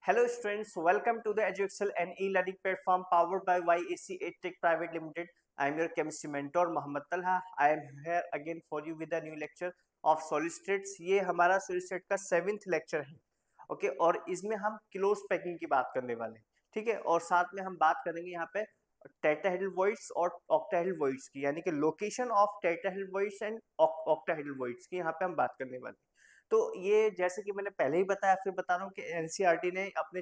Hello students, welcome to the EduExcel and e-learning platform powered by YAC EdTech Private Limited. I am your chemistry mentor Mohammed Talha. I am here again for you with a new lecture of solid states. ये हमारा solid state का 7th lecture है, okay और इसमें हम close packing की बात करने वाले हैं, ठीक है। और साथ में हम बात करेंगे यहाँ पे टेट्राहेड्रल वॉइड्स और ऑक्टाहेड्रल वॉइड्स की, यानी कि location of tetrahedral voids and octahedral voids की यहाँ पे हम बात करने वाले हैं। तो ये जैसे कि मैंने पहले ही बताया, फिर बता रहा हूँ कि एनसीईआरटी ने अपने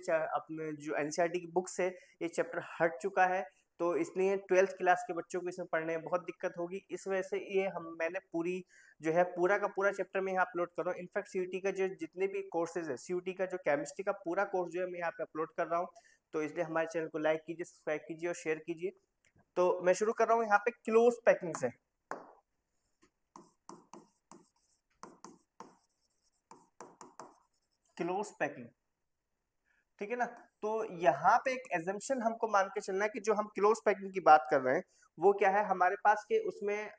जो एनसीईआरटी की बुक से ये चैप्टर हट चुका है, तो इसलिए 12th क्लास के बच्चों को इसमें पढ़ने में बहुत दिक्कत होगी। इस वजह से ये मैंने पूरी जो है पूरा का पूरा चैप्टर में यहाँ अपलोड कर रहा हूँ। इनफैक्ट सीयूटी का जो जितने भी कोर्सेज है, सीयूटी का जो केमिस्ट्री का पूरा कोर्स जो है मैं यहाँ पे अपलोड कर रहा हूँ। तो इसलिए हमारे चैनल को लाइक कीजिए, सब्सक्राइब कीजिए और शेयर कीजिए। तो मैं शुरू कर रहा हूँ यहाँ पे क्लोज पैकिंग से। क्लोज पैकिंग, ठीक है ना। तो यहाँ पे एक एजम्पशन हमको मान के चलना है कि जो हम क्लोज पैकिंग की बात कर रहे हैं वो क्या है हमारे पास के उसमें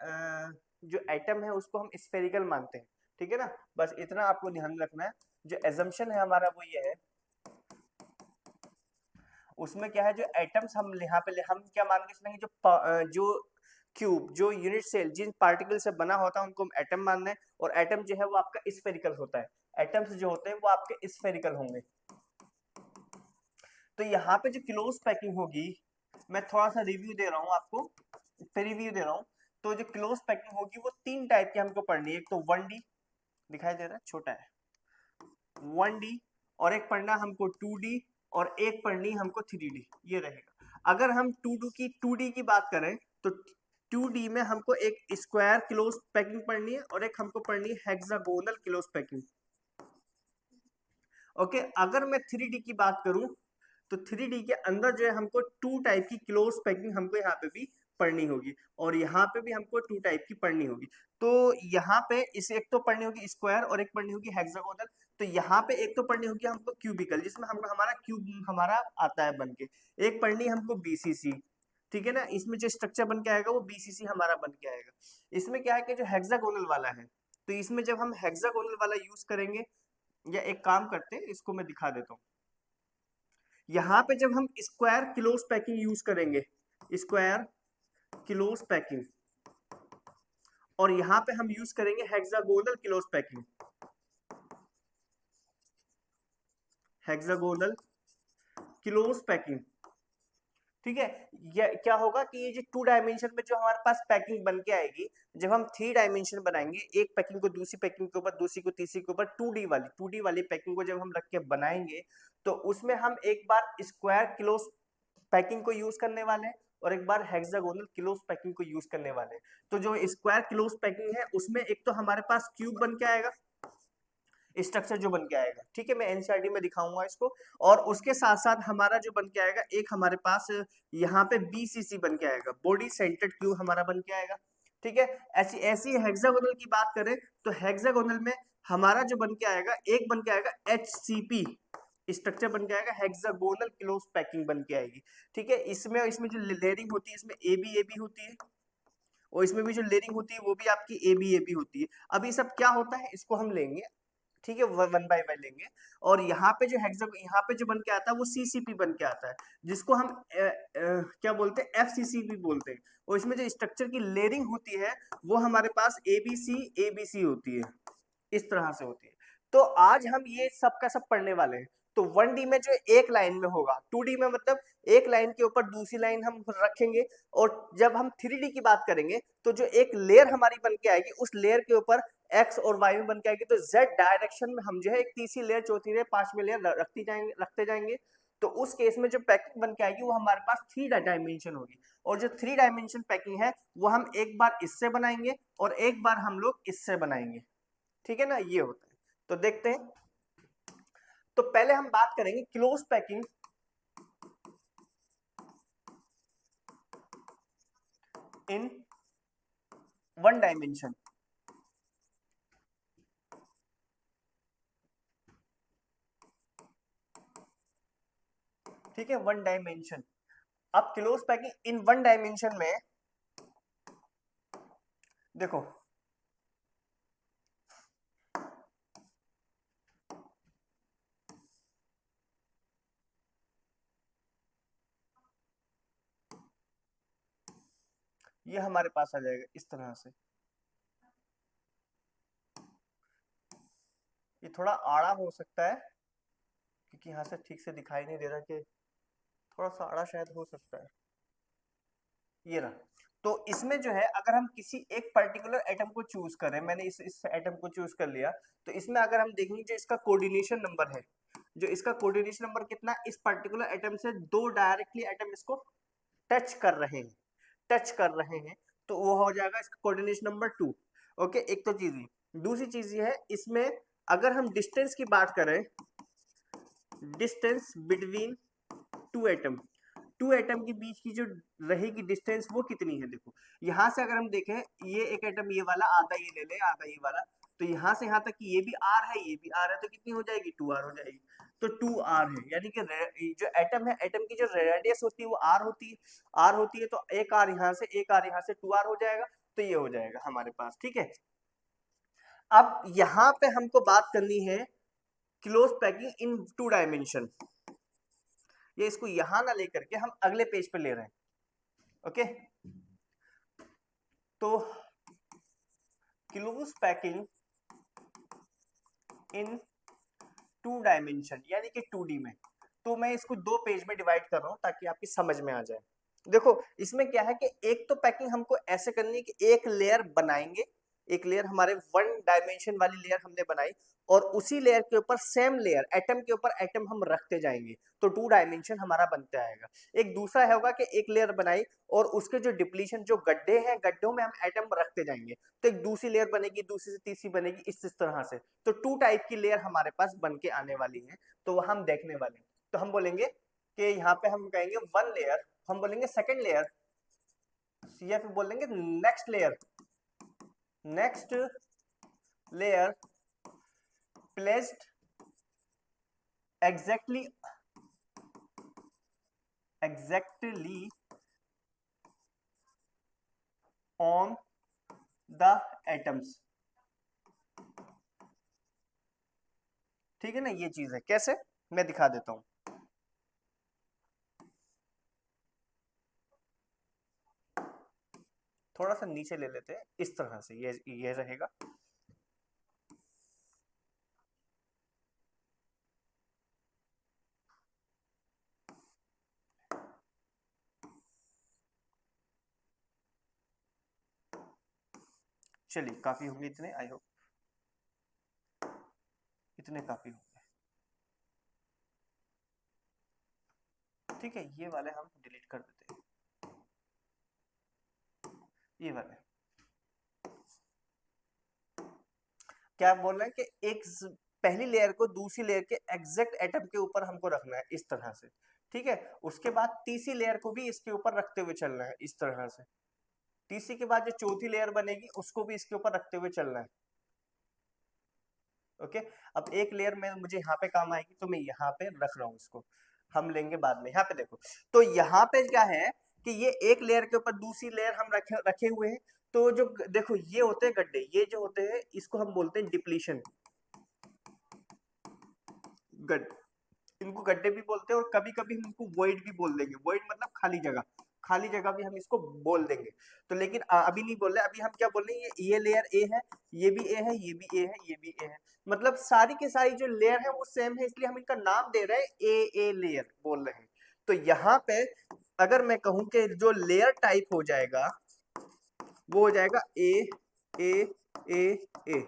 जो एटम है उसको हम स्फेरिकल मानते हैं, ठीक है ना। बस इतना आपको ध्यान रखना है। जो एजम्पशन है हमारा वो ये है, उसमें क्या है जो एटम्स हम यहाँ पे हम क्या मान के चलेंगे, जो क्यूब जो यूनिट सेल जिन पार्टिकल से बना होता है उनको हम एटम मान रहे हैं। और एटम जो है वो आपका स्फेरिकल होता है, एटम्स जो होते हैं वो आपके स्फेरिकल होंगे। तो यहाँ पे जो क्लोज पैकिंग होगी, मैं थोड़ा सा रिव्यू दे रहा हूँ आपको, रिव्यू दे रहा हूँ। तो जो क्लोज पैकिंग होगी वो 3 टाइप की हमको पढ़नी है। एक तो 1D दिखाई दे रहा है, छोटा है 1D, और एक पढ़ना हमको 2D, और एक पढ़नी हमको 3D, ये रहेगा। अगर हम 2D की बात करें तो 2D में हमको एक स्क्वायर क्लोज पैकिंग पढ़नी है और एक हमको पढ़नी है हेक्सागोनल क्लोज पैकिंग, ओके। अगर मैं 3D की बात करूं तो 3D के अंदर जो है हमको 2 टाइप की क्लोज पैकिंग हमको यहाँ पे भी पढ़नी होगी, और यहाँ पे भी हमको 2 टाइप की पढ़नी होगी। तो यहाँ पे इसे एक तो पढ़नी होगी स्क्वायर और एक पढ़नी होगी हेक्सागोनल। तो यहाँ पे एक तो पढ़नी होगी हमको क्यूबिकल, जिसमें हमको हमारा क्यूब हमारा आता है बन के। एक पढ़नी हमको बीसीसी, ठीक है ना। इसमें जो स्ट्रक्चर बन के आएगा वो बीसीसी हमारा बन के आएगा। इसमें क्या है कि जो हेक्सागोनल वाला है, तो इसमें जब हम हेक्सागोनल वाला यूज करेंगे, या एक काम करते हैं इसको मैं दिखा देता हूँ। यहाँ पे जब हम स्क्वायर क्लोज पैकिंग यूज करेंगे, स्क्वायर क्लोज पैकिंग, और यहाँ पे हम यूज करेंगे hexagonal close packing, hexagonal close packing, ठीक है। ये क्या होगा कि ये जो 2 डायमेंशन में जो हमारे पास पैकिंग बन के आएगी, जब हम 3 डायमेंशन बनाएंगे, एक पैकिंग को दूसरी पैकिंग के ऊपर, दूसरी को तीसरी के ऊपर, 2D वाली पैकिंग को जब हम रख के बनाएंगे, तो उसमें हम एक बार स्क्वायर क्लोज पैकिंग को यूज करने वाले हैं और एक बार हेक्सागोनल क्लोज पैकिंग को यूज करने वाले हैं। तो जो स्क्वायर क्लोज पैकिंग है उसमें एक तो हमारे पास क्यूब बन के आएगा, स्ट्रक्चर जो बन के आएगा, ठीक है। मैं एनसीईआरटी में दिखाऊंगा इसको। और उसके साथ साथ हमारा जो बन के आएगा, एक हमारे पास यहाँ पे बीसीसी बन के आएगा, बॉडी सेंटर्ड क्यूब हमारा बन के आएगा, ठीक है। ऐसी ऐसी हेक्सागोनल की बात करें तो हेक्सागोनल में हमारा जो बन के आएगा, एक बन के आएगा एचसीपी स्ट्रक्चर बन के आएगा, हेक्सागोनल क्लोज पैकिंग बन के आएगी, ठीक है। इसमें इसमें जो लेयरिंग होती है, इसमें एबी होती है, और इसमें भी जो लेयरिंग होती है वो भी आपकी एबी होती है। अब ये सब क्या होता है इसको हम लेंगे, ठीक है, 1 बाय 1 लेंगे। और यहाँ पे जो यहाँ पे जो बन के आता है वो सीसीपी बन के आता है, जिसको हम क्या बोलते हैं, एफसीसी भी बोलते हैं। और इसमें जो स्ट्रक्चर की लेयरिंग होती है वो हमारे पास एबीसी होती है, इस तरह से होती है। तो आज हम ये सब का सब पढ़ने वाले हैं। तो 1D में जो एक लाइन में होगा, 2D में मतलब एक लाइन के ऊपर दूसरी लाइन हम रखेंगे। और जब हम 3D की बात करेंगे तो जो एक लेयर हमारी बन के आएगी, उस लेयर के ऊपर एक्स और वाई में बन के आएगी, तो जेड डायरेक्शन में हम जो है एक तीसरी लेयर, चौथी लेयर, पांचवी लेयर रखते जाएंगे। तो उस केस में जो पैकिंग बन के आएगी वो हमारे पास 3 डायमेंशन होगी। और जो 3 डायमेंशन पैकिंग है वो हम एक बार इससे बनाएंगे और एक बार हम लोग इससे बनाएंगे, ठीक है ना। ये होता है, तो देखते हैं। तो पहले हम बात करेंगे क्लोज पैकिंग इन 1 डायमेंशन, ठीक है, 1 डायमेंशन। अब क्लोज पैकिंग इन 1 डायमेंशन में देखो, ये हमारे पास आ जाएगा इस तरह से। ये थोड़ा आड़ा हो सकता है क्योंकि यहाँ से ठीक से दिखाई नहीं दे रहा, कि थोड़ा सा आड़ा शायद हो सकता है। ये रहा। तो इसमें जो है अगर हम किसी एक पर्टिकुलर एटम को चूज करें, मैंने इस एटम को चूज कर लिया, तो इसमें अगर हम देखेंगे जो इसका कोऑर्डिनेशन नंबर है, जो इसका कोऑर्डिनेशन नंबर कितना, इस पर्टिकुलर एटम से दो डायरेक्टली एटम इसको टच कर रहे हैं, टच कर रहे हैं, तो वो हो जाएगा इसका कोऑर्डिनेशन नंबर 2। ओके, एक तो चीज ये। दूसरी चीज ये है, इसमें अगर हम डिस्टेंस की बात करें, distance between two atom, two atom के बीच की जो रहेगी डिस्टेंस वो कितनी है। देखो यहां से अगर हम देखें, ये एक एटम ये वाला, आधा ये ले ले, आधा ये वाला, तो यहाँ से यहाँ तक ये भी आर है, ये भी आर है, तो कितनी हो जाएगी, 2r हो जाएगी। तो 2r है, यानी कि जो एटम है, एटम की जो रेडियस होती है वो आर होती है, आर होती है, तो एक आर यहाँ से, एक आर यहाँ से, 2r हो जाएगा। तो ये हो जाएगा हमारे पास, ठीक है। अब यहाँ पे हमको बात करनी है क्लोज पैकिंग इन 2 डायमेंशन। ये इसको यहां ना लेकर के हम अगले पेज पे ले रहे हैं। ओके, तो क्लोज पैकिंग इन 2 डायमेंशन यानी कि 2D में, तो मैं इसको 2 पेज में डिवाइड कर रहा हूं ताकि आपकी समझ में आ जाए। देखो इसमें क्या है कि एक तो पैकिंग हमको ऐसे करनी है कि एक लेयर बनाएंगे, एक लेयर हमारे 1 डायमेंशन वाली लेयर हमने बनाई, और उसी लेयर के ऊपर सेम लेयर, एटम के ऊपर एटम हम रखते जाएंगे, तो 2 डायमेंशन हमारा बनता आएगा। एक दूसरा है होगा कि एक लेयर बनाई और उसके जो डिप्लीशन, जो गड्ढे हैं, गड्ढों में हम एटम रखते जाएंगे, तो एक दूसरी लेयर बनेगी, दूसरी से तीसरी बनेगी, इस तरह से। तो 2 टाइप की लेयर हमारे पास बन के आने वाली है, तो वो हम देखने वाले हैं। तो हम बोलेंगे कि यहाँ पे हम कहेंगे 1 लेयर, हम बोलेंगे सेकंड लेयर, या फिर बोलेंगे next layer, next layer placed exactly on the atoms. ठीक है ना, ये चीज है। कैसे, मैं दिखा देता हूं। थोड़ा सा नीचे ले लेते हैं, इस तरह से ये रहेगा। चलिए, काफी होंगे इतने, आई होप इतने काफी होंगे। ठीक है, ये वाले हम डिलीट कर देते हैं, ये वाले। क्या बोल रहे हैं कि एक पहली लेयर को दूसरी लेयर के एग्जैक्ट एटम के ऊपर हमको रखना है, इस तरह से। ठीक है, उसके बाद तीसरी लेयर को भी इसके ऊपर रखते हुए चलना है, इस तरह से। तीसरी के बाद जो चौथी लेयर बनेगी उसको भी इसके ऊपर रखते हुए चलना है। ओके, अब एक लेयर में मुझे यहाँ पे काम आएगी, तो मैं यहाँ पे रख रहा हूँ इसको, हम लेंगे बाद में। यहाँ पे देखो, तो यहाँ पे क्या है कि ये एक लेयर के ऊपर दूसरी लेयर हम रखे हुए हैं। तो जो देखो ये होते हैं गड्ढे, ये जो होते हैं इसको हम बोलते हैं डिप्लीशन गड्ढे, इनको गड्ढे भी बोलते हैं, और कभी कभी हम इनको वॉइड भी बोल देंगे। वॉइड मतलब खाली जगह, खाली जगह भी हम इसको बोल देंगे। तो लेकिन अभी नहीं बोल रहे, अभी हम क्या बोल रहे हैं, ये लेयर ए है, ये भी ए है, ये भी ए है, ये भी ए है, मतलब सारी की सारी जो लेयर है वो सेम है, इसलिए हम इनका नाम दे रहे हैं ए लेयर बोल रहे हैं। तो यहाँ पे अगर मैं कहूं कि जो लेयर टाइप हो जाएगा वो हो जाएगा ए ए ए ए,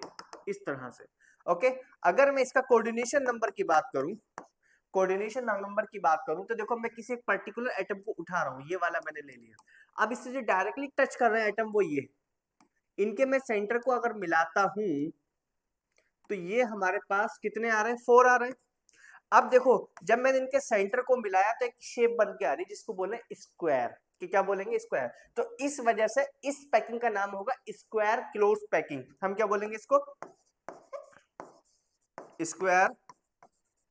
इस तरह से। ओके, अगर मैं इसका कोऑर्डिनेशन नंबर की बात करूं, कोऑर्डिनेशन नंबर की बात करूं, तो देखो मैं किसी एक पर्टिकुलर एटम को उठा रहा हूं, ये वाला मैंने ले लिया। अब इससे जो डायरेक्टली टच कर रहे हैं एटम वो ये, इनके मैं सेंटर को अगर मिलाता हूं तो ये हमारे पास कितने आ रहे हैं, 4 आ रहे हैं। अब देखो जब मैंने इनके सेंटर को मिलाया तो एक शेप बन के आ रही है जिसको बोले स्क्वायर, कि क्या बोलेंगे, स्क्वायर। तो इस वजह से इस पैकिंग का नाम होगा स्क्वायर क्लोज पैकिंग। हम क्या बोलेंगे इसको, square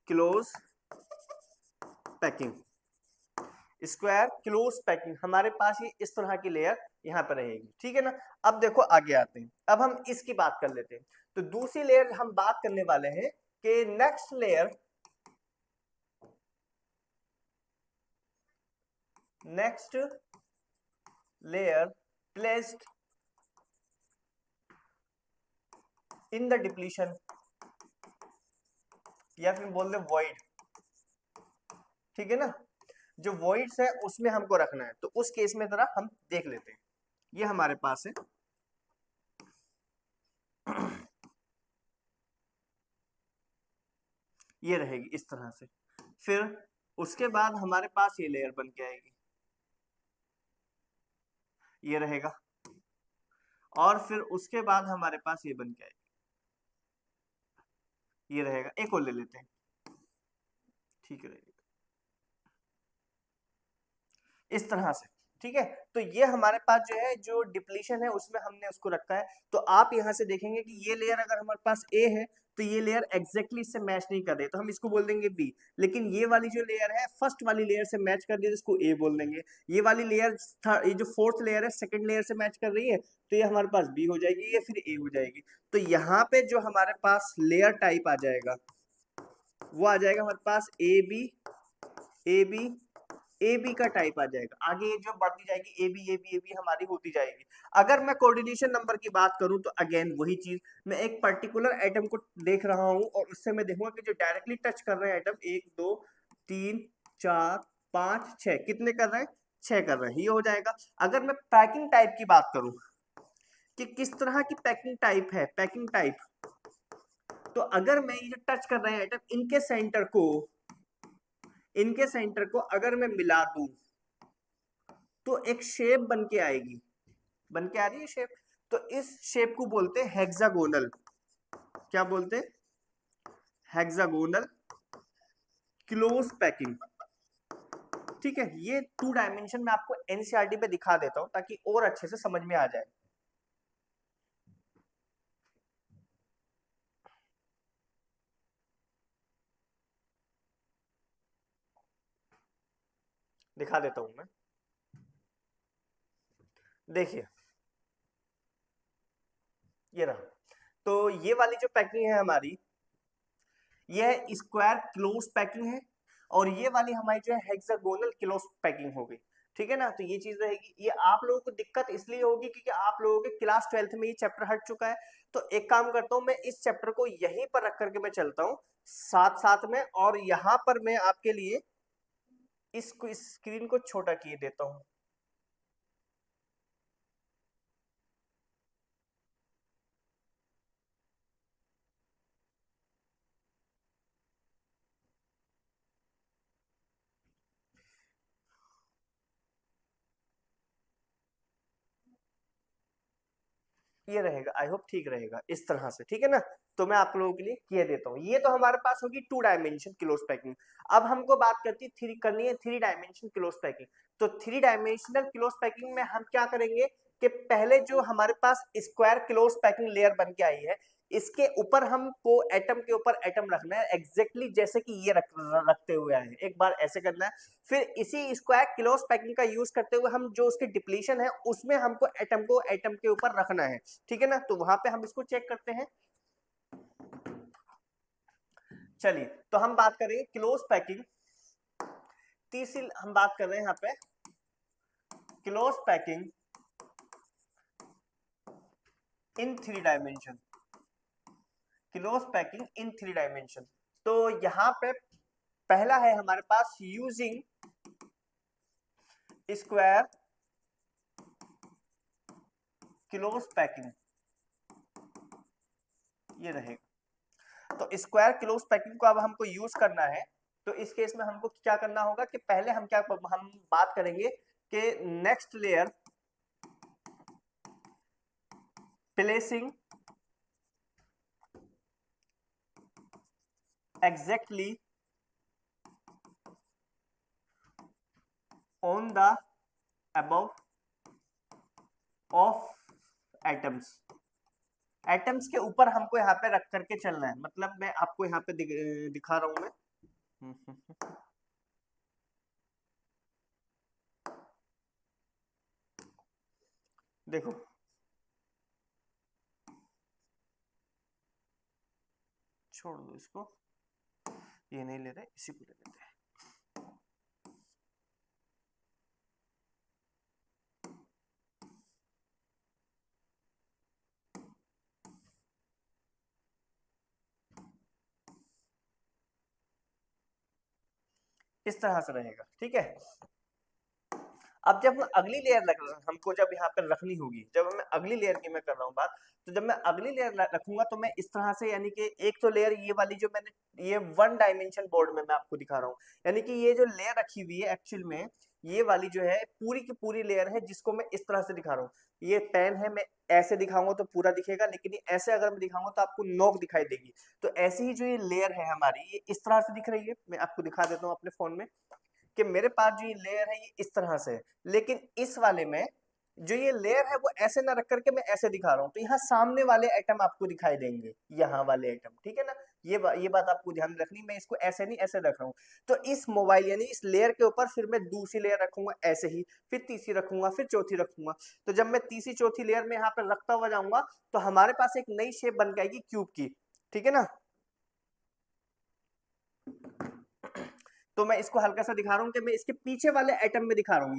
close packing, square close packing. हमारे पास ये इस तरह की लेयर यहाँ पर रहेगी। ठीक है ना, अब देखो आगे आते हैं, अब हम इसकी बात कर लेते हैं। तो दूसरी लेयर हम बात करने वाले हैं कि next layer, next layer placed in the depletion, या फिर बोल दे वॉइड, ठीक है ना, जो वॉइड्स है उसमें हमको रखना है। तो उस केस में जरा हम देख लेते हैं। ये हमारे पास है ये रहेगी इस तरह से। फिर उसके बाद हमारे पास ये लेयर बन के आएगी, ये रहेगा। और फिर उसके बाद हमारे पास ये बन के आएगी, ये रहेगा। एक और ले लेते हैं, ठीक है, इस तरह से, ठीक है। तो ये हमारे पास जो है, जो डिप्लीशन है उसमें हमने उसको रखा है। तो आप यहां से देखेंगे कि ये लेयर अगर हमारे पास ए है तो ये लेयर एग्जैक्टली इससे मैच नहीं कर रही, तो हम इसको बोल देंगे बी। लेकिन ये वाली जो लेयर है फर्स्ट वाली लेयर से मैच कर रही है, इसको ए बोल देंगे। ये वाली लेयर, ये जो फोर्थ लेयर है सेकंड लेयर से मैच कर रही है, तो ये हमारे पास बी हो जाएगी, ये फिर ए हो जाएगी। तो यहाँ पे जो हमारे पास लेयर टाइप आ जाएगा वो आ जाएगा हमारे पास A B, A B, A B का टाइप आ जाएगा। आगे ये जो बढ़ती जाएगी A B, A B, A B हमारी होती जाएगी। अगर मैं कोऑर्डिनेशन नंबर की बात करूं तो अगेन वही चीज, मैं एक पर्टिकुलर एटम को देख रहा हूं और उससे मैं देखूंगा कि जो डायरेक्टली टच कर रहे हैं एटम, 1 2 3 4 5 6, कितने कर रहे हैं, 6 कर रहे हैं, ये हो जाएगा। अगर मैं पैकिंग टाइप की बात करूं कि किस तरह की पैकिंग टाइप है, पैकिंग टाइप, तो अगर मैं ये टच कर रहे हैं एटम, इनके सेंटर को अगर मैं मिला दूं तो एक शेप बन के आएगी, बन के आ रही है शेप। तो इस शेप को बोलते हैं हेक्सागोनल। क्या बोलते हैं, हेक्सागोनल क्लोज पैकिंग, ठीक है। ये 2 डायमेंशन में आपको एनसीईआरटी पे दिखा देता हूं ताकि और अच्छे से समझ में आ जाए। दिखा देता हूं मैं, देखिए ये रहा। तो ये वाली जो पैकिंग है हमारी, यह स्क्वायर क्लोज पैकिंग है, और ये वाली हमारी जो है हेक्सागोनल क्लोज पैकिंग होगी, ठीक है ना। तो ये चीज रहेगी। ये आप लोगों को दिक्कत इसलिए होगी क्योंकि आप लोगों के क्लास 12th में ये चैप्टर हट चुका है। तो एक काम करता हूं, मैं इस चैप्टर को यहीं पर रख करके मैं चलता हूं साथ साथ में, और यहां पर मैं आपके लिए इसको, इस स्क्रीन को छोटा किए देता हूं। ये रहेगा, आई होप ठीक रहेगा इस तरह से, ठीक है ना। तो मैं आप लोगों के लिए किए देता हूँ। ये तो हमारे पास होगी 2 डायमेंशन क्लोज पैकिंग। अब हमको बात करनी है 3 डायमेंशन क्लोज पैकिंग। तो 3 डायमेंशनल क्लोज पैकिंग में हम क्या करेंगे कि पहले जो हमारे पास स्क्वायर क्लोज पैकिंग लेयर बन के आई है, इसके ऊपर हमको एटम के ऊपर एटम रखना है एग्जैक्टली जैसे कि ये रखते हुए आए हैं। एक बार ऐसे करना है, फिर इसी स्क्वायर क्लोज पैकिंग का यूज करते हुए हम जो उसकी डिप्लीशन है उसमें हमको एटम को एटम के ऊपर रखना है, ठीक है ना। तो वहां पे हम इसको चेक करते हैं। चलिए, तो हम बात करेंगे क्लोज पैकिंग। तीसरी हम बात कर रहे हैं यहाँ पे close packing in 3 dimension, close packing in 3 dimension. तो यहाँ पे पहला है हमारे पास यूजिंग स्क्वायर क्लोज पैकिंग, ये रहेगा। तो स्क्वायर क्लोज पैकिंग को अब हमको यूज करना है। तो इस केस में हमको क्या करना होगा कि पहले हम बात करेंगे कि next layer placing exactly on the above of atoms। Atoms के ऊपर हमको यहाँ पे रख करके चलना है। मतलब मैं आपको यहाँ पे दिखा रहा हूं मैं देखो, छोड़ दो इसको, ये नहीं ले रहे, इसी को ले लेते हैं। इस तरह से रहेगा, ठीक है। अब जब हम अगली लेयर हमको जब यहाँ पर रखनी होगी, जब मैं अगली लेयर की मैं कर रहा हूँ बात, तो जब मैं अगली लेयर रखूंगा तो मैं इस तरह से, यानी कि एक तो लेयर ये वाली जो मैंने ये 1 डायमेंशन बोर्ड में मैं आपको दिखा रहा हूँ, यानी कि ये जो लेयर रखी हुई है एक्चुअल में ये वाली जो है पूरी की पूरी लेयर है जिसको मैं इस तरह से दिखा रहा हूँ। ये पेन है, मैं ऐसे दिखाऊंगा तो पूरा दिखेगा, लेकिन ये ऐसे अगर मैं दिखाऊंगा तो आपको नोक दिखाई देगी। तो ऐसी ही जो ये लेयर है हमारी, ये इस तरह से दिख रही है। मैं आपको दिखा देता हूँ अपने फोन में कि मेरे पास जो ये लेयर है ये इस तरह से है, लेकिन इस वाले में जो ये लेयर है वो ऐसे ना रख करके मैं ऐसे दिखा रहा हूँ, तो यहाँ सामने वाले आइटम आपको दिखाई देंगे, यहाँ वाले आइटम, ठीक है ना। ये बात आपको ध्यान रखनी, मैं इसको ऐसे नहीं ऐसे रख रहा हूँ। तो इस मोबाइल यानी इस लेयर के ऊपर फिर मैं दूसरी लेयर रखूंगा ऐसे ही, फिर तीसरी रखूंगा, फिर चौथी रखूंगा। तो जब मैं तीसरी चौथी लेयर में यहाँ पर रखता हुआ जाऊंगा तो हमारे पास एक नई शेप बन जाएगी क्यूब की, ठीक है ना। तो मैं इसको हल्का सा दिखा रहा हूँ कि मैं इसके पीछे वाले आइटम में दिखा रहा हूँ,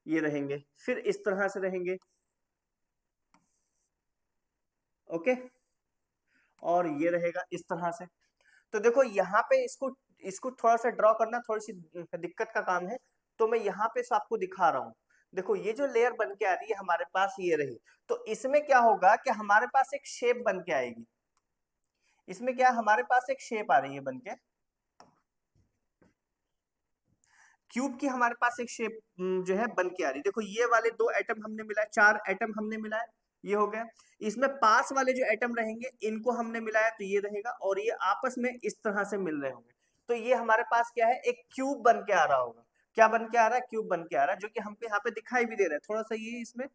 ये रहेंगे, फिर इस तरह से रहेंगे, ओके, और ये रहेगा इस तरह से। तो देखो यहाँ पे इसको इसको थोड़ा सा ड्रॉ करना थोड़ी सी दिक्कत का काम है, तो मैं यहाँ पे आपको दिखा रहा हूँ। देखो ये जो लेयर बन के आ रही है हमारे पास ये रही, तो इसमें क्या होगा कि हमारे पास एक शेप बन के आएगी। इसमें क्या हमारे पास एक शेप आ रही है बन के, क्यूब की हमारे पास एक शेप जो है बन के आ रही है। देखो ये वाले 2 एटम हमने मिलाया, 4 एटम हमने मिलाया, ये हो गया। इसमें पास वाले जो एटम रहेंगे इनको हमने मिलाया तो ये रहेगा, और ये आपस में इस तरह से मिल रहे होंगे। तो ये हमारे पास क्या है, एक क्यूब बन के आ रहा होगा। क्या बन के आ रहा है, क्यूब बन के आ रहा है, जो कि हमको यहाँ पे दिखाई भी दे रहा है। थोड़ा सा ये इसमें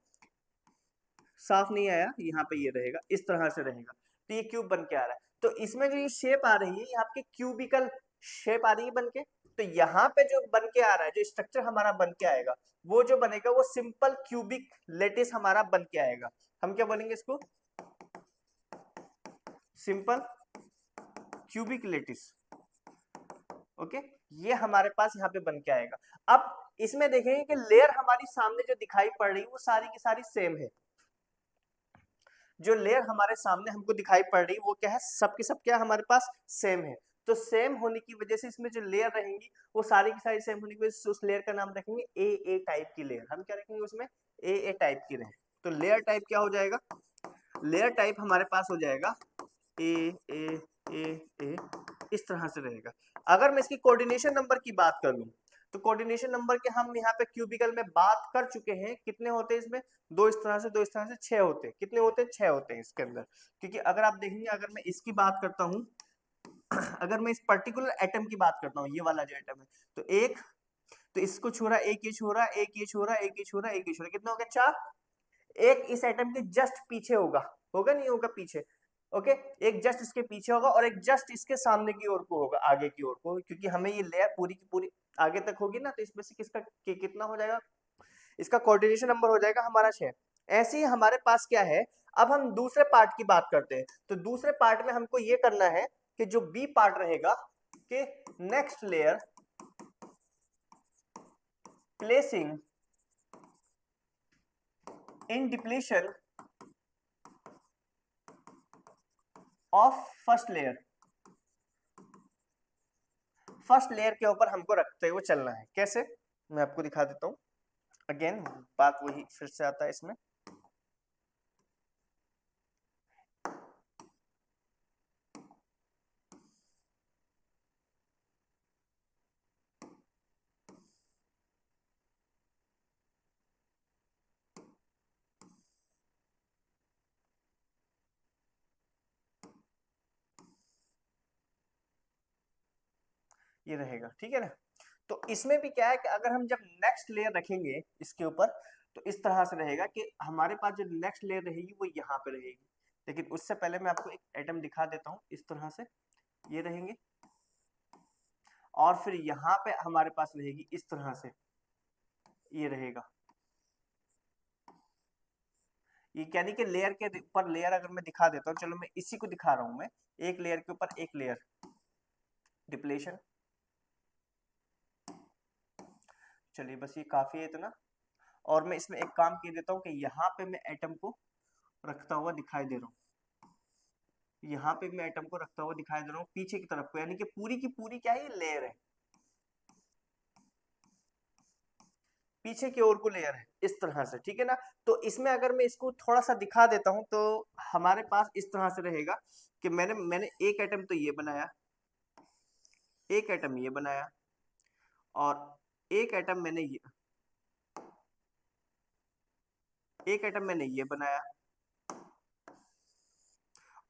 साफ नहीं आया, यहाँ पे ये रहेगा, इस तरह से रहेगा। तो ये क्यूब बन के आ रहा है। तो इसमें जो ये शेप आ रही है ये आपकी क्यूबिकल शेप आ रही है बन के। तो यहाँ पे जो बन के आ रहा है, जो स्ट्रक्चर हमारा बन के आएगा, वो जो बनेगा वो सिंपल क्यूबिक लेटिस हमारा बन के आएगा। हम क्या बोलेंगे इसको, सिंपल क्यूबिक लेटिस, ओके। ये हमारे पास यहाँ पे बन के आएगा। अब इसमें देखेंगे कि लेयर हमारी सामने जो दिखाई पड़ रही है वो सारी की सारी सेम है। जो लेयर हमारे सामने हमको दिखाई पड़ रही है वो क्या है, सब की सब क्या हमारे पास सेम है। तो सेम होने की वजह से इसमें जो लेयर रहेंगी वो सारी की सारी सेम होने की वजह से उस लेयर का नाम रखेंगे ए टाइप की लेयर। हम क्या रखेंगे उसमें, ए टाइप की रहे। तो लेयर टाइप क्या हो जाएगा, लेयर टाइप हमारे पास हो जाएगा ए ए ए ए, इस तरह से रहेगा। अगर मैं इसकी कोऑर्डिनेशन नंबर की बात कर लूं तो कोऑर्डिनेशन नंबर के हम यहाँ पे क्यूबिकल में बात कर चुके हैं। कितने होते हैं इसमें, 2 इस तरह से, 2 इस तरह से, 6 होते हैं। कितने होते हैं, 6 होते हैं इसके अंदर। क्योंकि अगर आप देखेंगे, अगर मैं इसकी बात करता हूँ अगर मैं इस पर्टिकुलर एटम की बात करता हूँ, ये वाला जो एटम है, तो एक, तो इसको छू रहा, एक ये छू रहा, एक ये छू रहा, एक ये छू रहा, एक ये छू रहा, कितना हो गया, 4। एक इस एटम के जस्ट पीछे होगा, होगा नहीं होगा पीछे, ओके। एक जस्ट इसके पीछे होगा और एक जस्ट इसके सामने की ओर को होगा, आगे की ओर को, क्योंकि हमें ये लेयर पूरी की पूरी आगे तक होगी ना, तो इसमें से किसका कितना हो जाएगा, इसका कोऑर्डिनेशन नंबर हो जाएगा हमारा 6। ऐसे ही हमारे पास क्या है, अब हम दूसरे पार्ट की बात करते हैं। तो दूसरे पार्ट में हमको ये करना है कि जो बी पार्ट रहेगा कि next layer placing in depletion of first layer, first layer के ऊपर हमको रखते हुए चलना है। कैसे, मैं आपको दिखा देता हूं। अगेन बात वही फिर से आता है इसमें। ये रहेगा, ठीक है ना। तो इसमें भी क्या है कि अगर हम जब नेक्स्ट लेयर रखेंगे इसके ऊपर, तो इस तरह से रहेगा कि हमारे पास जो नेक्स्ट लेयर रहेगी वो यहाँ पे रहेगी। लेकिन उससे पहले मैं आपको एक एटम दिखा देता हूँ, इस तरह से ये रहेंगे, और फिर यहाँ पे हमारे पास रहेगी इस तरह से, ये रहेगा। ये यानी कि लेयर के ऊपर लेयर अगर मैं दिखा देता हूँ, चलो मैं इसी को दिखा रहा हूँ, मैं एक लेयर के ऊपर एक लेयर डिप्लेशन। चलिए बस ये काफी है इतना। और मैं इसमें एक काम किए देता हूँ कि यहाँ पे मैं एटम को रखता हुआ दिखाई दे रहा हूँ। यहाँ पे मैं एटम को रखता हुआ दिखाई दे रहा हूँ पीछे की तरफ को, यानी कि पूरी की पूरी क्या है, लेयर है, पीछे की ओर को लेयर है इस तरह से, ठीक है ना। तो इसमें अगर मैं इसको थोड़ा सा दिखा देता हूं तो हमारे पास इस तरह से रहेगा कि मैंने मैंने एक एटम तो ये बनाया, एक एटम ये बनाया, और एक एटम मैंने ये, एक एटम मैंने ये बनाया,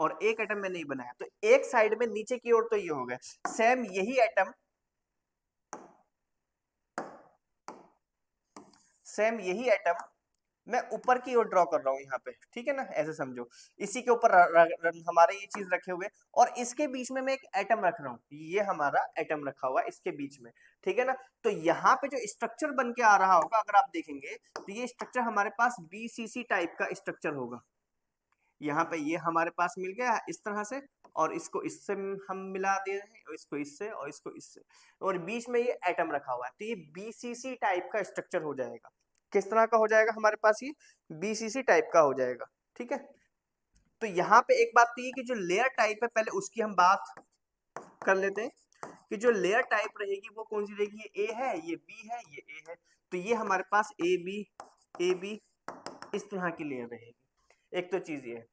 और एक एटम मैंने ये बनाया। तो एक साइड में नीचे की ओर तो ये हो गया। सेम यही एटम, सेम यही एटम मैं ऊपर की ओर ड्रॉ कर रहा हूं यहाँ पे, ठीक है ना, ऐसे समझो। इसी के ऊपर हमारे ये चीज रखे हुए, और इसके बीच में मैं एक एटम रख रहा हूँ, ये हमारा एटम रखा हुआ है इसके बीच में, ठीक है ना। तो यहाँ पे जो स्ट्रक्चर बन के आ रहा होगा अगर आप देखेंगे तो ये स्ट्रक्चर हमारे पास बीसीसी टाइप का स्ट्रक्चर होगा। यहाँ पे ये हमारे पास मिल गया इस तरह से, और इसको इससे हम मिला दे रहे हैं, और इसको इससे, और इसको इससे, और बीच में ये एटम रखा हुआ है। तो ये बीसीसी टाइप का स्ट्रक्चर हो जाएगा। किस तरह का हो जाएगा हमारे पास, ये बीसीसी टाइप का हो जाएगा, ठीक है। तो यहाँ पे एक बात तो ये कि जो लेयर टाइप है पहले उसकी हम बात कर लेते हैं, कि जो लेयर टाइप रहेगी वो कौन सी रहेगी, ये ए है, ये बी है, ये ए है। तो ये हमारे पास ए बी इस तरह की लेयर रहेगी। एक तो चीज ये है।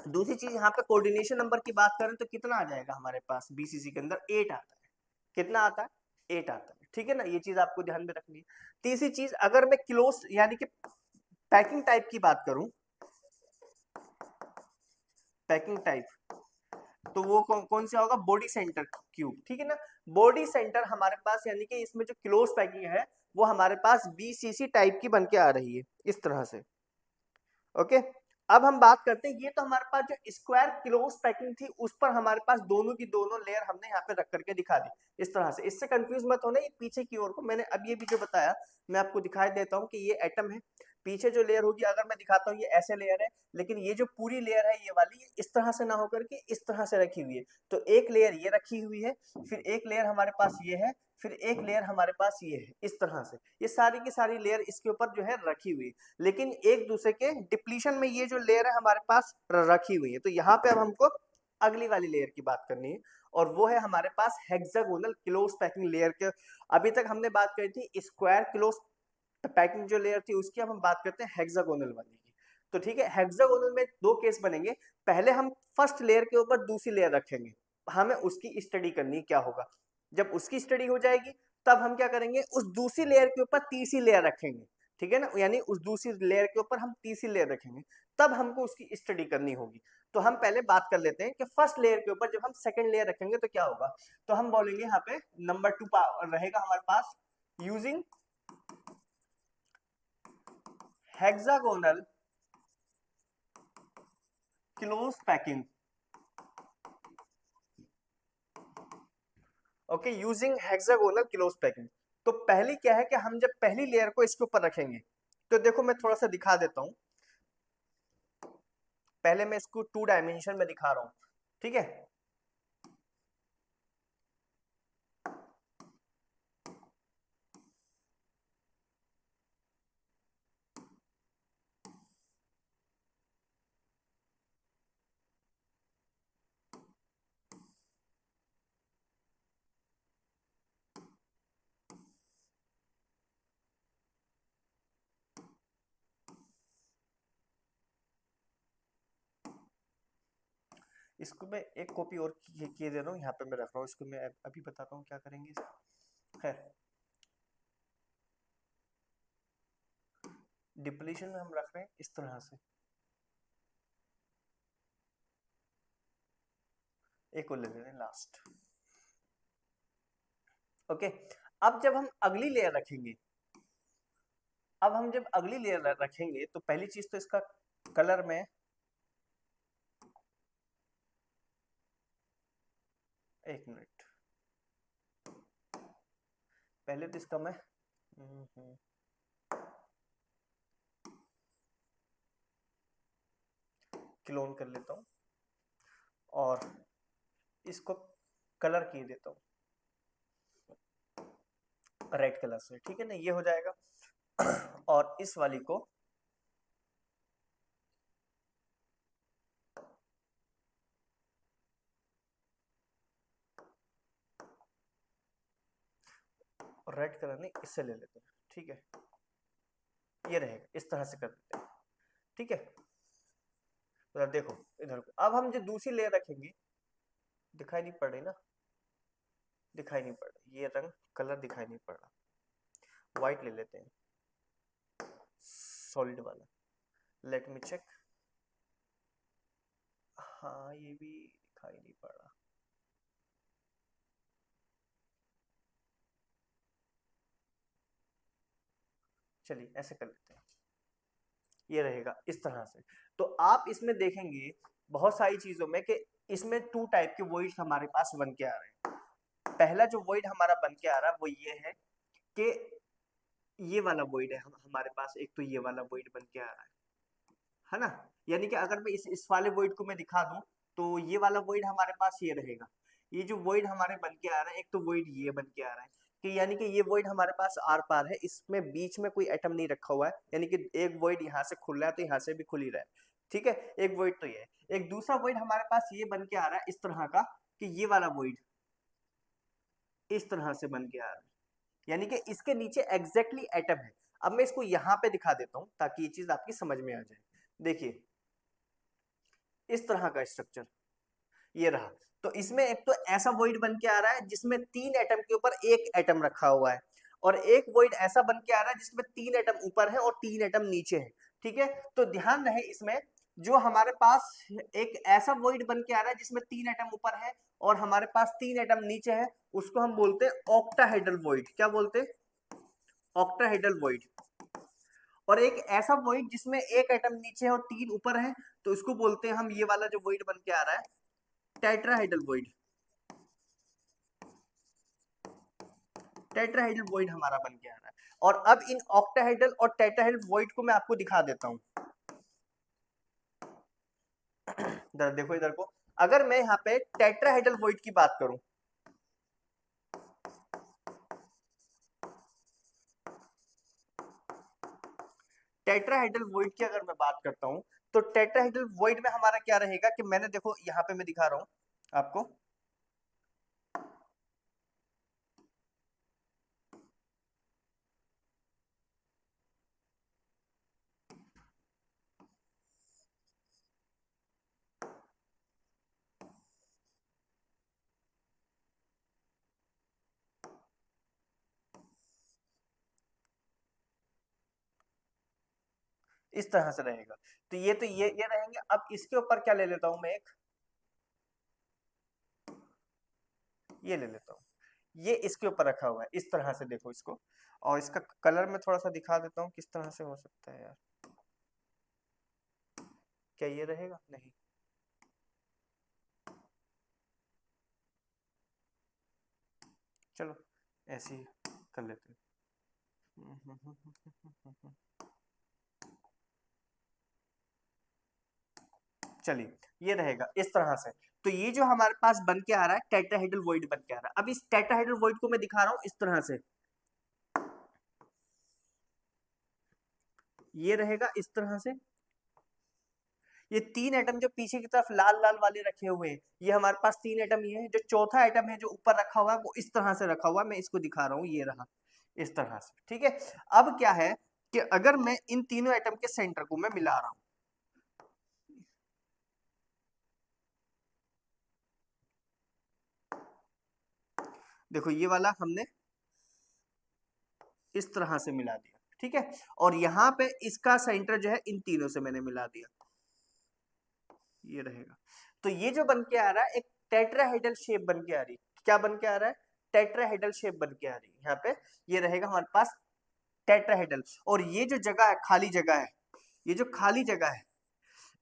दूसरी चीज यहाँ पे कोऑर्डिनेशन नंबर की बात करें तो कितना आ जाएगा हमारे पास बीसीसी के अंदर, 8 आता है। कितना आता है, 8 आता है, ठीक है ना। ये चीज आपको ध्यान में रखनी है। तीसरी चीज, अगर मैं क्लोज यानी कि पैकिंग टाइप की बात करूं, पैकिंग टाइप, तो वो कौन सा होगा, बॉडी सेंटर क्यूब, ठीक है ना। बॉडी सेंटर हमारे पास, यानी कि इसमें जो क्लोज पैकिंग है वो हमारे पास बीसीसी टाइप की बन के आ रही है इस तरह से। ओके, अब हम बात करते हैं, ये तो हमारे पास जो स्क्वायर क्लोज पैकिंग थी उस पर हमारे पास दोनों की दोनों लेयर हमने यहाँ पे रख करके दिखा दी इस तरह से। इससे कंफ्यूज मत होना, ये पीछे की ओर को मैंने अब ये भी जो बताया मैं आपको दिखाई देता हूँ कि ये एटम है, पीछे जो लेयर होगी अगर मैं दिखाता हूँ ये ऐसे लेयर है, लेकिन ये जो पूरी लेयर है ये वाली, ये इस तरह से ना होकर के इस तरह से रखी हुई है। तो एक लेयर ये रखी हुई है, फिर एक लेयर हमारे पास ये है, फिर एक लेयर हमारे पास ये है, इस तरह से ये सारी की सारी लेयर इसके ऊपर जो है रखी हुई है, लेकिन एक दूसरे के डिप्लीशन में ये जो लेयर है हमारे पास रखी हुई है। तो यहाँ पे अब हमको अगली वाली लेयर की बात करनी है, और वो है हमारे पास हेक्सागोनल क्लोज पैकिंग लेयर के। अभी तक हमने बात करी थी स्क्वायर क्लोज पैकिंग जो लेयर थी उसकी, अब हम बात करते हैं हेक्सागोनल वाली की। तो ठीक है, हेक्सागोनल में दो केस बनेंगे। पहले हम फर्स्ट लेयर के ऊपर दूसरी लेयर रखेंगे, हमें उसकी स्टडी करनी क्या होगा। जब उसकी स्टडी हो जाएगी तब हम क्या करेंगे, उस दूसरी लेयर के ऊपर तीसरी लेयर रखेंगे, ठीक है ना, यानी उस दूसरी लेयर के ऊपर हम तीसरी लेयर रखेंगे, तब हमको उसकी स्टडी करनी होगी। तो हम पहले बात कर लेते हैं कि फर्स्ट लेयर के ऊपर जब हम सेकंड लेयर रखेंगे तो क्या होगा। तो हम बोलेंगे यहाँ पे नंबर 2 रहेगा हमारे पास, using hexagonal close packing. Okay, using hexagonal close packing. तो पहली क्या है कि हम जब पहली लेयर को इसके ऊपर रखेंगे, तो देखो मैं थोड़ा सा दिखा देता हूं। पहले मैं इसको 2 डायमेंशन में दिखा रहा हूं, ठीक है। इसको मैं एक कॉपी और किए दे रहा हूँ, यहाँ पे मैं रख रहा हूँ इसको, मैं अभी बताता हूँ क्या करेंगे इसका है। डिप्लीशन में हम रख रहे हैं इस तरह से, एक और ले ले रहे हैं लास्ट। ओके, अब जब हम अगली लेयर रखेंगे, अब हम जब अगली लेयर रखेंगे तो पहली चीज तो इसका कलर में, एक मिनट, पहले तो इसका मैं क्लोन कर लेता हूँ और इसको कलर किए देता हूँ रेड कलर से, ठीक है ना, ये हो जाएगा। और इस वाली को रेड कलर नहीं, इससे ले लेते हैं, ठीक है, ये रहेगा, इस तरह से कर देते हैं, ठीक है। तो देखो इधर को, अब हम जो दूसरी लेयर रखेंगे, दिखाई नहीं पड़ रही ना, दिखाई नहीं पड़ रही, ये रंग कलर दिखाई नहीं पड़ रहा, व्हाइट ले लेते हैं, सॉलिड वाला, लेट मी चेक, हाँ ये भी दिखाई नहीं पड़ रहा, चलिए ऐसे कर लेते हैं, ये रहेगा इस तरह से। तो आप इसमें देखेंगे बहुत सारी चीजों में कि इसमें टू टाइप के वॉइड्स हमारे पास बन के आ रहे हैं। पहला जो वॉइड हमारा बन के आ रहा है वो ये है कि ये वाला वॉइड है हमारे पास, एक तो ये वाला वॉइड बन के आ रहा है ना, यानी कि अगर मैं इस वाले वॉइड को मैं दिखा दूं तो ये वाला वॉइड हमारे पास ये रहेगा। ये जो वॉइड हमारे बन के आ रहा है, एक तो वॉइड ये बन के आ रहा है कि यानी कि ये वॉइड हमारे पास आर पार है, इसमें बीच में कोई एटम नहीं रखा हुआ है, यानी कि एक वॉइड यहाँ से खुल रहा है तो यहाँ से भी खुल ही रहा है, ठीक है। एक वॉइड तो ये है, एक दूसरा वॉइड हमारे पास ये बन के आ रहा है इस तरह का कि ये वाला वॉइड इस तरह से बन के आ रहा है, यानी कि इसके नीचे एग्जैक्टली एटम है। अब मैं इसको यहां पे दिखा देता हूं ताकि ये चीज आपकी समझ में आ जाए। देखिए इस तरह का स्ट्रक्चर ये रहा, तो इसमें एक तो ऐसा वॉइड बन के आ रहा है जिसमें 3 एटम के ऊपर एक एटम रखा हुआ है, और एक वॉइड ऐसा बन के आ रहा है जिसमें 3 एटम ऊपर है और 3 एटम नीचे है, ठीक है। तो ध्यान रहे इसमें जो हमारे पास एक ऐसा वॉइड बन के आ रहा है जिसमें 3 एटम ऊपर है और हमारे पास 3 एटम नीचे है, उसको हम बोलते हैं ऑक्टाहेड्रल वॉइड। क्या बोलते हैं? Octahedral void. और एक ऐसा वॉइड जिसमें एक एटम नीचे है और 3 ऊपर है, तो इसको बोलते हैं हम, ये वाला जो वॉइड बन के आ रहा है, टेट्राहेड्रल वॉइड। टेट्राहेड्रल वॉइड हमारा बन के आ रहा है। और अब इन ऑक्टाहेड्रल और टेट्राहेड्रल वॉइड को मैं आपको दिखा देता हूं। देखो इधर को, अगर मैं यहाँ पे टेट्राहेड्रल वॉइड की बात करूं, टेट्राहेड्रल वॉइड की अगर मैं बात करता हूं, तो टेट्राहेड्रल वॉइड में हमारा क्या रहेगा कि मैंने देखो यहाँ पे मैं दिखा रहा हूं आपको, इस तरह से रहेगा। तो ये रहेंगे। अब इसके ऊपर क्या ले लेता हूं मैं, एक ये ले लेता हूं, ये इसके ऊपर रखा हुआ है इस तरह से, देखो इसको, और इसका कलर मैं थोड़ा सा दिखा देता हूं किस तरह से हो सकता है यार। क्या ये रहेगा? नहीं, चलो ऐसे ही कर लेते हैं। चलिए ये रहेगा इस तरह से। तो ये जो हमारे पास बन के आ रहा है टेट्राहेड्रल वॉइड बन के आ रहा है। अब इस टेट्राहेड्रल वॉइड को मैं दिखा रहा हूं इस तरह से, ये रहेगा इस तरह से। ये 3 एटम जो पीछे की तरफ लाल लाल वाले रखे हुए हैं, ये हमारे पास 3 एटम ये है। जो चौथा एटम है जो ऊपर रखा हुआ है वो इस तरह से रखा हुआ है, मैं इसको दिखा रहा हूँ, ये रहा इस तरह से, ठीक है। अब क्या है कि अगर मैं इन तीनों एटम के सेंटर को मैं मिला रहा हूं, देखो ये वाला हमने इस तरह से मिला दिया, ठीक है। और यहाँ पे इसका सेंटर जो है इन तीनों से मैंने मिला दिया, ये रहेगा। तो ये जो बन के आ रहा है एक टेट्राहेड्रल शेप बन के आ रही है। क्या बन के आ रहा है? टेट्राहेड्रल शेप बन के आ रही है। यहाँ पे ये रहेगा हमारे पास टेट्राहेड्रल। और ये जो जगह है, खाली जगह है, ये जो खाली जगह है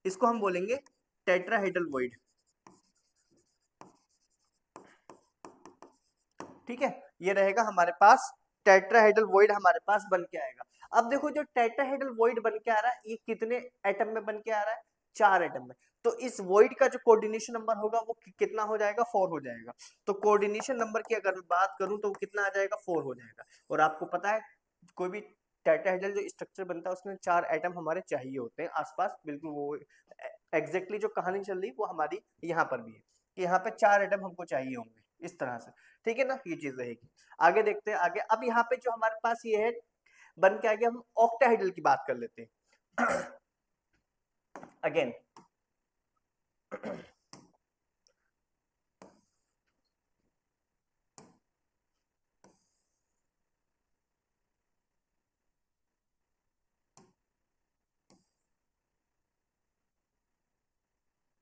इसको हम बोलेंगे टेट्राहेड्रल वॉइड, ठीक है। ये रहेगा हमारे पास टेट्राहेड्रल वॉइड हमारे पास बन के आएगा। अब देखो जो टेट्राहेड्रल वॉइड बन के आ रहा है ये कितने एटम में बन के आ रहा है? 4 एटम में। तो इस वॉइड का जो कोऑर्डिनेशन नंबर होगा वो कितना हो जाएगा? 4 हो जाएगा। तो कोऑर्डिनेशन नंबर की अगर मैं बात करूं तो कितना आ जाएगा? 4 हो जाएगा। और आपको पता है कोई भी टेट्राहेड्रल जो स्ट्रक्चर बनता है उसमें 4 एटम हमारे चाहिए होते हैं आसपास, बिल्कुल वो एग्जैक्टली जो कहानी चल रही है वो हमारी यहाँ पर भी है कि यहाँ पे 4 एटम हमको चाहिए होंगे इस तरह से। ठीक है ना, ये चीज रहेगी। आगे देखते हैं आगे। अब यहाँ पे जो हमारे पास ये है बन के आगे, हम ऑक्टाहेड्रल की बात कर लेते हैं अगेन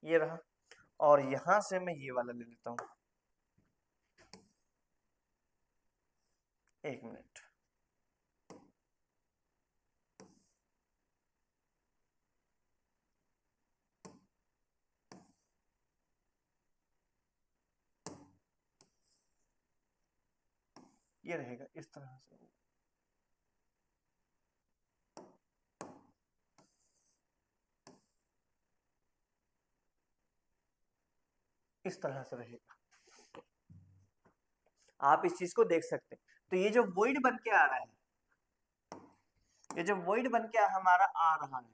ये रहा, और यहां से मैं ये वाला ले लेता हूं, एक मिनट। ये रहेगा इस तरह से, इस तरह से रहेगा। आप इस चीज को देख सकते हैं। तो ये जो वॉइड बन के आ रहा है, ये जो वॉइड बन के हमारा आ रहा है,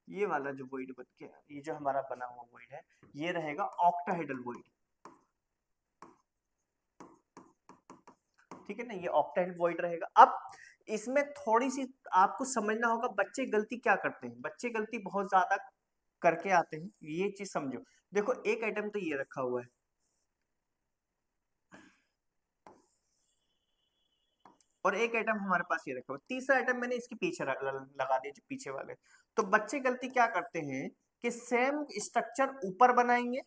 ये वाला जो वॉइड बन के, ये जो हमारा बना हुआ वॉइड है, ये रहेगा ऑक्टाहेड्रल वॉइड। ठीक है ना, ये ऑक्टाहेड्रल वॉइड रहेगा। अब इसमें थोड़ी सी आपको समझना होगा, बच्चे गलती क्या करते हैं। बच्चे गलती बहुत ज्यादा करके आते हैं, ये चीज समझो। देखो एक आइटम तो ये रखा हुआ है, और एक आइटम हमारे पास ये रखा हुआ, तीसरा आइटम मैंने इसके पीछे लगा दिया, जो पीछे वाले। तो बच्चे गलती क्या करते हैं कि सेम स्ट्रक्चर ऊपर बनाएंगे,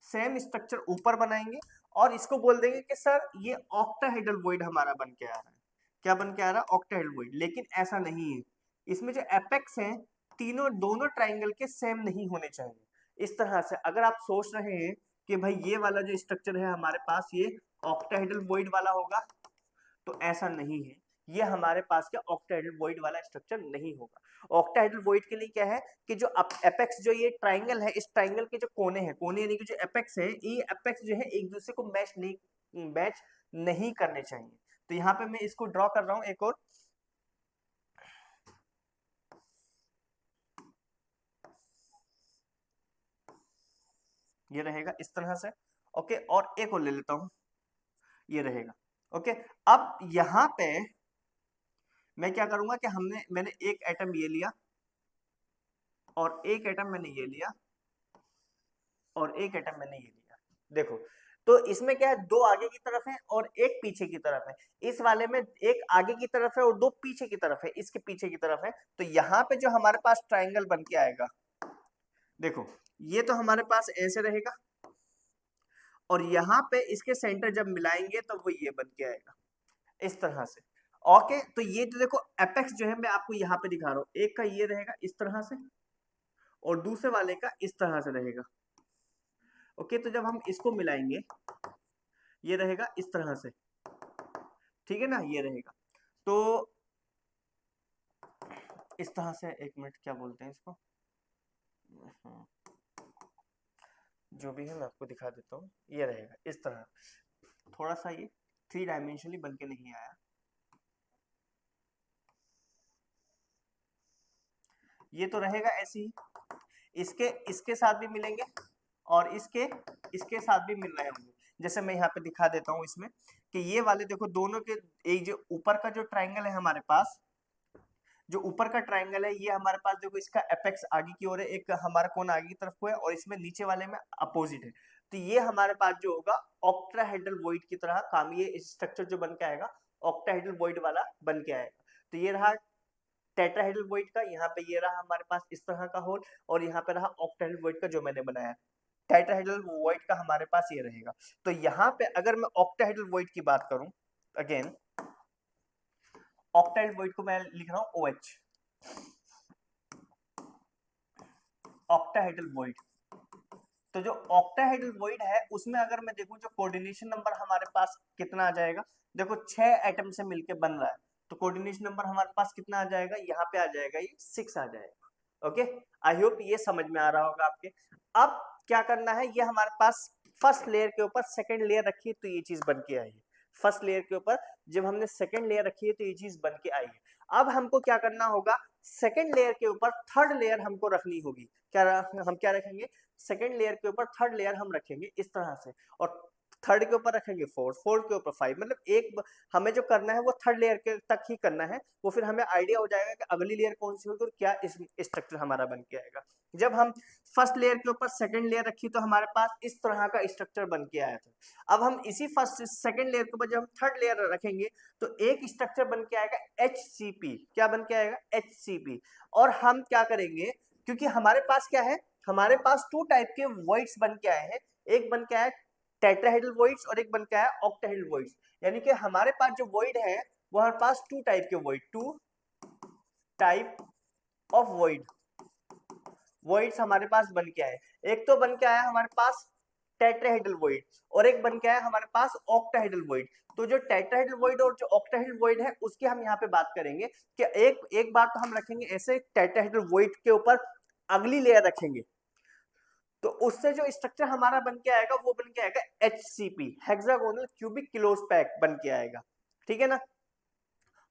सेम स्ट्रक्चर ऊपर बनाएंगे, और इसको बोल देंगे कि सर ये ऑक्टाहेड्रल वॉइड हमारा बन के आ रहा है। क्या बन के आ रहा है? Octahedral void. लेकिन ऐसा नहीं है, इसमें जो एपेक्स हैं तीनों, दोनों ट्राइंगल के सेम नहीं होने चाहिए। इस तरह से अगर आप सोच रहे हैं कि भाई ये वाला जो स्ट्रक्चर है हमारे पास ये ऑक्टाहेड्रल वॉइड वाला होगा, तो ऐसा नहीं है। ये हमारे पास क्या ऑक्टाहेड्रल वॉइड वाला स्ट्रक्चर नहीं होगा। ऑक्टाहेड्रल वॉइड के लिए क्या है कि जो एपेक्स, जो ये ट्राइंगल है, इस ट्राइंगल के जो कोने हैं, कोने यानी कि जो एपेक्स है, ये एपेक्स जो है एक दूसरे को मैच नहीं करने चाहिए। तो यहाँ पे मैं इसको ड्रॉ कर रहा हूं एक और, ये रहेगा इस तरह से। ओके, और एक और ले लेता हूं, ये रहेगा। ओके, अब यहां पे मैं क्या करूंगा कि मैंने एक एटम ये लिया, और एक एटम मैंने ये लिया, और एक एटम मैंने ये लिया। देखो, तो इसमें क्या है, दो आगे की तरफ है और एक पीछे की तरफ है। इस वाले में एक आगे की तरफ है और दो पीछे की तरफ है, इसके पीछे की तरफ है। तो यहाँ पे जो हमारे पास ट्राइंगल बन के आएगा, देखो ये तो हमारे पास ऐसे रहेगा, और यहाँ पे इसके सेंटर जब मिलाएंगे तो वो ये बन के आएगा इस तरह से। ओके, तो ये जो देखो एपेक्स जो है मैं आपको यहाँ पे दिखा रहा हूँ, एक का ये रहेगा इस तरह से, और दूसरे वाले का इस तरह से रहेगा। ओके, तो जब हम इसको मिलाएंगे ये रहेगा इस तरह से, ठीक है ना, ये रहेगा। तो इस तरह से, एक मिनट क्या बोलते हैं इसको, जो भी है मैं आपको दिखा देता हूँ, ये रहेगा इस तरह। थोड़ा सा ये 3 डायमेंशनली बन के नहीं आया, ये तो रहेगा ऐसे ही। इसके इसके साथ भी मिलेंगे, और इसके साथ भी मिल रहे होंगे। जैसे मैं यहाँ पे दिखा देता हूँ इसमें कि ये वाले देखो दोनों के, एक जो ऊपर का जो ट्राइंगल है हमारे पास, जो ऊपर का ट्राइंगल है ये हमारे पास देखो, इसका एपेक्स आगे की ओर है, एक हमारा कोना आगे की तरफ को है, और इसमें नीचे वाले में अपोजिट है। तो ये हमारे पास जो होगा ऑक्टाहेड्रल वॉइड की तरह काम, ये स्ट्रक्चर जो बन के आएगा ऑक्टाहेड्रल वॉइड वाला बन के आएगा। तो ये रहा टेट्राहेड्रल वॉइड का, यहाँ पे ये रहा हमारे पास इस तरह का होल, और यहाँ पे रहा ऑक्टाहेड्रल वॉइड का जो मैंने बनाया। टेट्राहेड्रल वॉइड का हमारे पास ये रहेगा। तो यहाँ पे अगर मैं ऑक्टाहेड्रल वॉइड की बात करूं, अगेन ऑक्टाहेड्रल वॉइड को मैं लिख रहा हूं OH, ऑक्टाहेड्रल वॉइड। तो जो ऑक्टाहेड्रल वॉइड है उसमें अगर मैं देखूं, जो कोऑर्डिनेशन नंबर हमारे पास कितना आ जाएगा, देखो 6 एटम से मिलके बन रहा है, तो कोऑर्डिनेशन नंबर हमारे पास कितना आ जाएगा, यहाँ पे आ जाएगा ये 6 आ जाएगा। ओके, आई होप ये समझ में आ रहा होगा आपके। अब क्या करना है, ये हमारे पास फर्स्ट लेयर के ऊपर सेकंड लेयर रखी है, तो ये चीज बन के आई है। फर्स्ट लेयर के ऊपर जब हमने सेकंड लेयर रखी है तो ये चीज बन के आई है। अब हमको क्या करना होगा, सेकेंड लेयर के ऊपर थर्ड लेयर हमको रखनी होगी। हम क्या रखेंगे, सेकेंड लेयर के ऊपर थर्ड लेयर हम रखेंगे इस तरह से, और थर्ड के ऊपर रखेंगे फोर्थ, फोर्थ के ऊपर 5, मतलब हमें जो करना है वो थर्ड लेयर के तक ही करना है। वो फिर हमें आइडिया हो जाएगा कि अगली लेयर कौन सी होगी और क्या स्ट्रक्चर हमारा बन के आएगा। जब हम फर्स्ट लेयर के ऊपर सेकंड लेयर रखी तो हमारे पास इस तरह का स्ट्रक्चर बन के आया था। अब हम इसी फर्स्ट सेकंड लेयर के ऊपर जब हम थर्ड लेयर रखेंगे तो एक स्ट्रक्चर बन के आएगा HCP। क्या बन के आएगा, HCP। और हम क्या करेंगे, क्योंकि हमारे पास क्या है, हमारे पास 2 टाइप के वॉइड्स बन के आए हैं। एक बन के आया टेट्राहेड्रल वॉइड्स और एक बन के आया ऑक्टाहेड्रल वॉइड्स। यानी कि हमारे पास जो वॉइड है वो हमारे पास 2 टाइप के वॉइड, 2 टाइप ऑफ वॉइड्स हमारे पास बन के आए। एक तो बन के आया हमारे पास टेट्राहेड्रल वॉइड और एक बन के आया हमारे पास ऑक्टाहेड्रल वॉइड। तो जो टेट्राहेड्रल वॉइड और जो ऑक्टाहेड्रल वॉइड है उसकी हम यहाँ पे बात करेंगे कि एक बार तो हम रखेंगे ऐसे टेट्राहेड्रल वॉइड के ऊपर अगली लेयर रखेंगे, तो उससे जो स्ट्रक्चर हमारा बन के आएगा वो बन के आएगा HCP, हेक्सागोनल क्यूबिक क्लोजपैक बन के आएगा। ठीक है ना।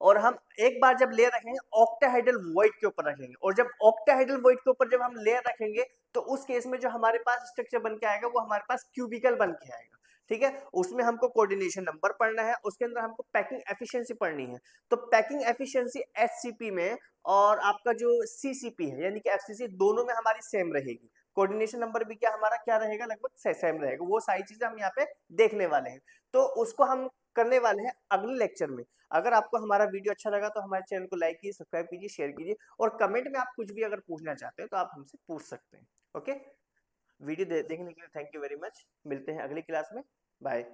और हम एक बार जब लेयर रखेंगे ऑक्टाहेड्रल वॉइड के ऊपर रखेंगे, और जब ऑक्टाहेड्रल वॉइड के ऊपर जब हम लेयर रखेंगे तो उस केस में जो हमारे पास स्ट्रक्चर बन के आएगा वो हमारे पास क्यूबिकल बन के आएगा। ठीक है, उसमें हमको कोऑर्डिनेशन नंबर पढ़ना है, उसके अंदर हमको पैकिंग एफिशिएंसी पढ़नी है। तो पैकिंग एफिशिएंसी HCP में और आपका जो CCP है यानी कि FCC, दोनों में हमारी सेम रहेगी। कोऑर्डिनेशन नंबर भी क्या रहेगा, लगभग सेम रहेगा। वो सारी चीजें हम यहाँ पे देखने वाले हैं, तो उसको हम करने वाले हैं अगले लेक्चर में। अगर आपको हमारा वीडियो अच्छा लगा तो हमारे चैनल को लाइक कीजिए, सब्सक्राइब कीजिए, शेयर कीजिए, और कमेंट में आप कुछ भी अगर पूछना चाहते हैं तो आप हमसे पूछ सकते हैं। ओके, वीडियो देखने के लिए थैंक यू वेरी मच। मिलते हैं अगली क्लास में। बाय।